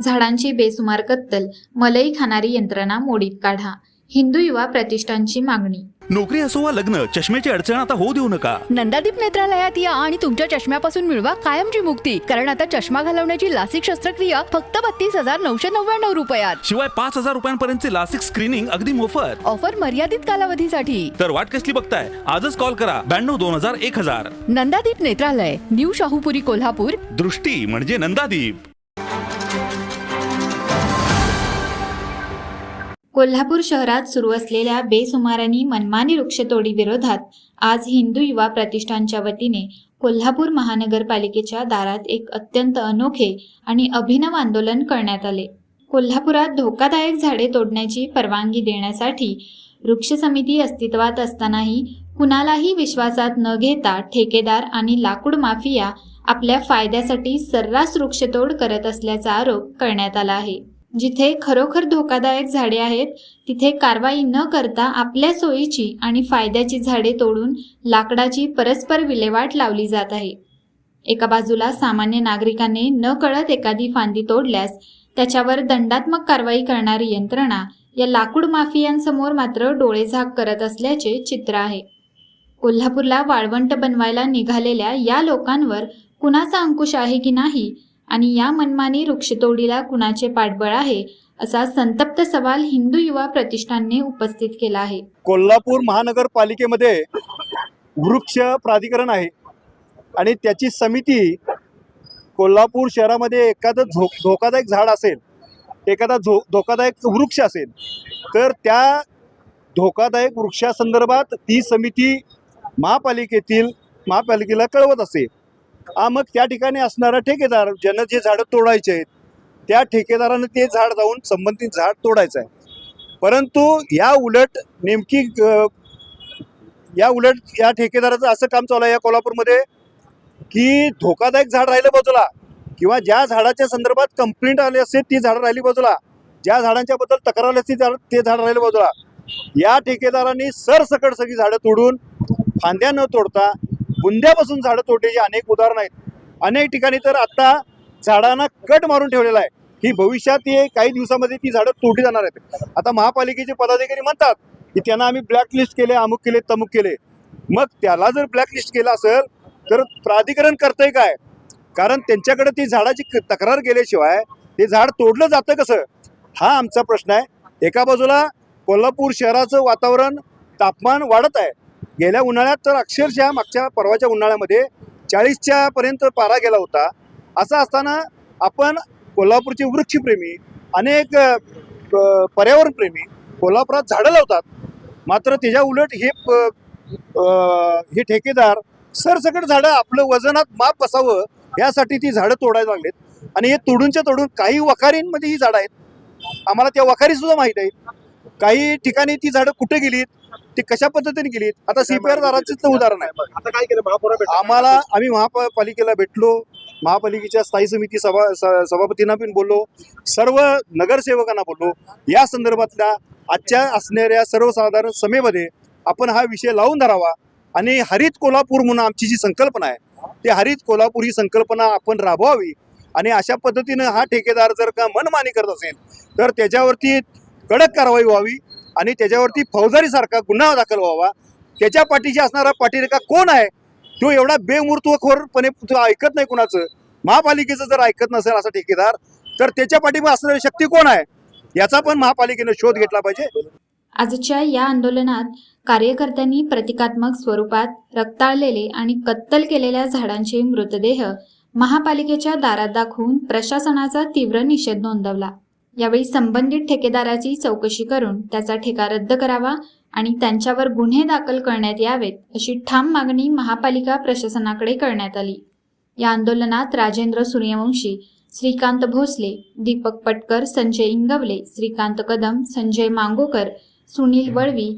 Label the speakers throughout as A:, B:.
A: झाडांची बेसुमार कत्तल, मलई खाणारी यंत्रणा मोडीत काढा. हिंदू युवा प्रतिष्ठानची मागणी.
B: नोकरी असो वा लग्न, चष्म्याची अडचण आता होऊ देऊ नका.
C: नंदादीप नेत्रालयात या आणि तुमच्या चष्म्यापासून मिळवा कायमची मुक्ती. कारण आता चष्मा घालवण्याची लासिक शस्त्रक्रिया फक्त 32,999 रुपयात.
B: शिवाय 5,000 रुपयांपर्यंतचे लासिक स्क्रीनिंग अगदी मोफत.
C: ऑफर मर्यादित कालावधीसाठी.
B: तर वाट कसली बघताय? आजच कॉल करा 92-2000-1000.
C: नंदादीप नेत्रालय, न्यू शाहूपुरी, कोल्हापूर.
B: दृष्टी म्हणजे नंदादीप.
A: कोल्हापूर शहरात सुरू असलेल्या बेसुमारांनी मनमानी वृक्षतोडी विरोधात आज हिंदू युवा प्रतिष्ठानच्या वतीने कोल्हापूर महानगरपालिकेच्या दारात एक अत्यंत अनोखे आणि अभिनव आंदोलन करण्यात आले. कोल्हापुरात धोकादायक झाडे तोडण्याची परवानगी देण्यासाठी वृक्ष समिती अस्तित्वात असतानाही कुणालाही विश्वासात न घेता ठेकेदार आणि लाकूड माफिया आपल्या फायद्यासाठी सर्रास वृक्षतोड करत असल्याचा आरोप करण्यात आला आहे. जिथे खरोखर धोकादायक झाडे आहेत तिथे कारवाई न करता आपल्या सोयीची आणि फायद्याची झाडे तोडून लाकडाची परस्पर विल्हेवाट लावली जात आहे. एका बाजूला सामान्य नागरिकांनी न कळत एखादी फांदी तोडल्यास त्याच्यावर दंडात्मक कारवाई करणारी यंत्रणा या लाकूड माफियांसमोर मात्र डोळेझाक करत असल्याचे चित्र आहे. कोल्हापूरला वाळवंट बनवायला निघालेल्या या लोकांवर कुणाचा अंकुश आहे की नाही आणि या मनमानी वृक्षतोडीला कुणाचे पाठबळ आहे असा संतप्त सवाल हिंदू युवा प्रतिष्ठानने उपस्थित केला आहे.
D: कोल्हापूर महानगरपालिकेमध्ये वृक्ष प्राधिकरण आहे आणि त्याची समिती कोल्हापूर शहरामध्ये एखादं धोकादायक झाड असेल, एखादा धोकादायक वृक्ष असेल तर त्या धोकादायक वृक्षासंदर्भात ती समिती महापालिकेला कळवत असे. मग त्या ठिकाणी असणारा ठेकेदार ज्यांना जे झाडं तोडायचे आहेत त्या ठेकेदारानं ते झाड जाऊन संबंधित झाड तोडायचं आहे. परंतु या उलट या ठेकेदाराचं असं काम चालू आहे या कोल्हापूरमध्ये की धोकादायक झाड राहिलं बाजूला किंवा ज्या झाडाच्या संदर्भात कंप्लेंट आली असते ती झाडं राहिली बाजूला, ज्या झाडांच्या बद्दल तक्रार आली असते ते झाड राहिलं बाजूला. या ठेकेदारांनी सरसकट सगळी झाडं तोडून फांद्या न तोडता बुंद्यापासून झाडं तोडण्याची अनेक उदाहरणं आहेत. अनेक ठिकाणी तर आता झाडांना कट मारून ठेवलेला आहे की भविष्यात काही दिवसामध्ये ती झाडं तोडली जाणार आहेत. आता महापालिकेचे पदाधिकारी म्हणतात की त्यांना आम्ही ब्लॅकलिस्ट केले, अमुक केले, तमुक केले. मग त्याला जर ब्लॅकलिस्ट केलं असेल तर प्राधिकरण करतंय काय? कारण त्यांच्याकडे ती झाडाची तक्रार केल्याशिवाय ते झाड तोडलं जातं कसं, हा आमचा प्रश्न आहे. एका बाजूला कोल्हापूर शहराचं वातावरण, तापमान वाढत आहे. गेल्या उन्हाळ्यात तर अक्षरशः मागच्या परवाच्या उन्हाळ्यामध्ये 40च्या पर्यंत पारा गेला होता. असं असताना आपण कोल्हापूरचे वृक्षप्रेमी, अनेक पर्यावरणप्रेमी कोल्हापुरात झाडं लावतात, मात्र त्याच्या उलट हे ठेकेदार सरसकट झाडं आपलं वजनात माप बसावं यासाठी ती झाडं तोडायला लागलेत. आणि हे तोडून काही वखारींमध्ये ही झाडं आहेत, आम्हाला त्या वखारी सुद्धा माहीत आहेत. काही ठिकाणी ती झाडं कुठे गेलीत, ती कशा पद्धतीने गेलीत. आता CPR दाराचंच उदाहरण आहे.
E: आता काय केलं
D: आम्ही महापालिकेला भेटलो, महापालिकेच्या स्थायी समिती सभापतींना पण बोललो, सर्व नगरसेवकांना बोललो. या संदर्भातल्या आजच्या असणाऱ्या सर्वसाधारण सभेमध्ये आपण हा विषय लावून धरावा आणि हरित कोल्हापूर म्हणून आमची जी संकल्पना आहे ती हरित कोल्हापूर ही संकल्पना आपण राबवावी. आणि अशा पद्धतीनं हा ठेकेदार जर का मनमानी करत असेल तर त्याच्यावरती कडक कारवाई व्हावी आणि त्याच्यावरती फौजदारीसारखा गुन्हा दाखल व्हावा. त्याच्या पाठीशी असणारा पाठीरेखा कोण आहे? तो एवढा बेमूर्तखोरपणे ऐकत नाही कुणाचं. महापालिकेचं जर ऐकत नसेल असा ठेकेदार तर त्याच्या पाठीमागे असणारी शक्ती कोण आहे याचा पण महापालिकेनं शोध घेतला पाहिजे.
A: आजच्या या आंदोलनात कार्यकर्त्यांनी प्रतिकात्मक स्वरूपात रक्ताळलेले आणि कत्तल केलेल्या झाडांचे मृतदेह महापालिकेच्या दारात दाखवून प्रशासनाचा तीव्र निषेध नोंदवला. यावेळी संबंधित ठेकेदाराची चौकशी करून त्याचा ठेका रद्द करावा आणि त्यांच्यावर गुन्हे दाखल करण्यात यावेत अशी ठाम मागणी महापालिका प्रशासनाकडे करण्यात आली. या आंदोलनात राजेंद्र सूर्यवंशी, श्रीकांत भोसले, दीपक पटकर, संजय इंगवले, श्रीकांत कदम, संजय मांगोकर, सुनील वळवी,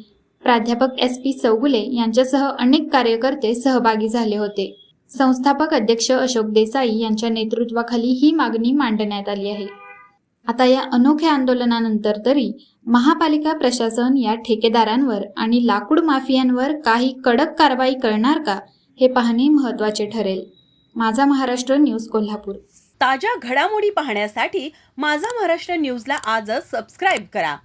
A: प्राध्यापक SP चौगुले यांच्यासह अनेक कार्यकर्ते सहभागी झाले होते. संस्थापक अध्यक्ष अशोक देसाई यांच्या नेतृत्वाखाली ही मागणी मांडण्यात आली आहे. आता या अनोख्या आंदोलनानंतर तरी महापालिका प्रशासन या ठेकेदारांवर आणि लाकूड माफियांवर काही कडक कारवाई करणार का हे पाहणे महत्त्वाचे ठरेल. माझा महाराष्ट्र न्यूज कोल्हापूर.
E: ताज्या घडामोडी पाहण्यासाठी माझा महाराष्ट्र न्यूजला आजच सबस्क्राईब करा.